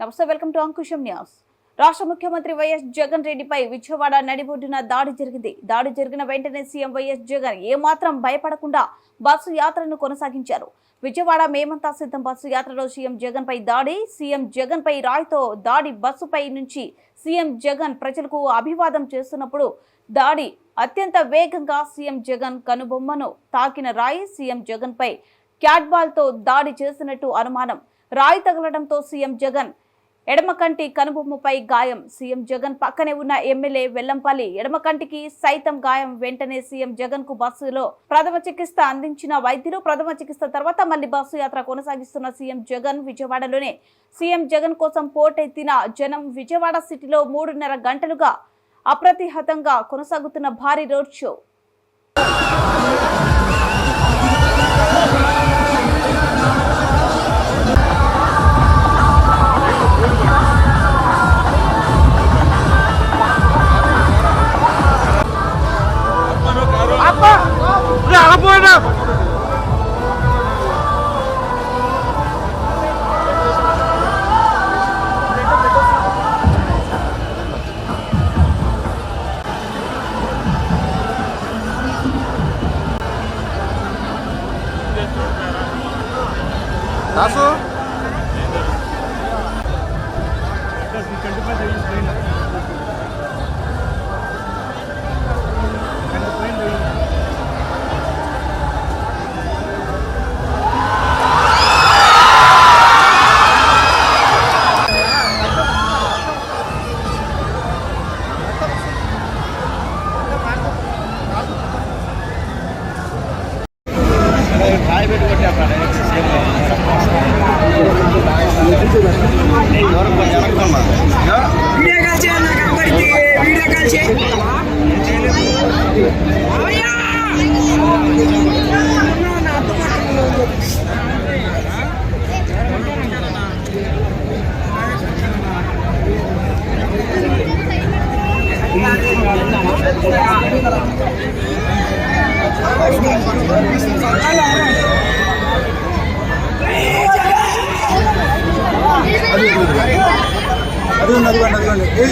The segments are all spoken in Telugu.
నమస్తే, వెల్కమ్ టు అంకుశం న్యూస్. రాష్ట్ర ముఖ్యమంత్రి వైఎస్ జగన్ రెడ్డిపై విజయవాడ నడిబొడ్డున దాడి జరిగింది. దాడి జరిగిన వెంటనే సీఎం వైఎస్ జగన్ ఏమాత్రం భయపడకుండా బస్సు యాత్రను కొనసాగించారు. విజయవాడ మేమంతా సిద్ధం బస్సు యాత్రలో సీఎం జగన్ పై దాడి. సీఎం జగన్ పై రాయితో దాడి. బస్సుపై నుంచి సీఎం జగన్ ప్రజలకు అభివాదం చేస్తున్నప్పుడు దాడి. అత్యంత వేగంగా సీఎం జగన్ కనుబొమ్మను తాకిన రాయి సీఎం జగన్ పై క్యాట్ తో దాడి చేసినట్టు అనుమానం. రాయి తగలడంతో సీఎం జగన్ ఎడమ కంటి కనుబొమ్మపై గాయం. సీఎం జగన్ పక్కనే ఉన్న ఎమ్మెల్యే వెల్లంపల్లి ఎడమ కంటికి సైతం గాయం. వెంటనే సీఎం జగన్ కు బస్సులో ప్రథమ చికిత్స అందించిన వైద్యులు. ప్రథమ చికిత్స తర్వాత మళ్లీ బస్సు యాత్ర కొనసాగిస్తున్న సీఎం జగన్. విజయవాడలోనే సీఎం జగన్ కోసం పోటెత్తిన జనం. విజయవాడ సిటీలో 3.5 గంటలుగా అప్రతిహతంగా కొనసాగుతున్న భారీ రోడ్ షో. Tasso?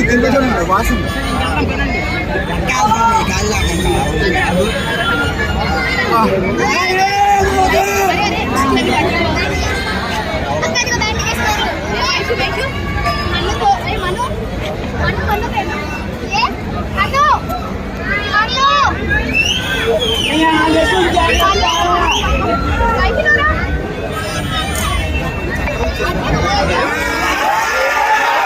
దీంట్లో చూడండి వాసన గాలి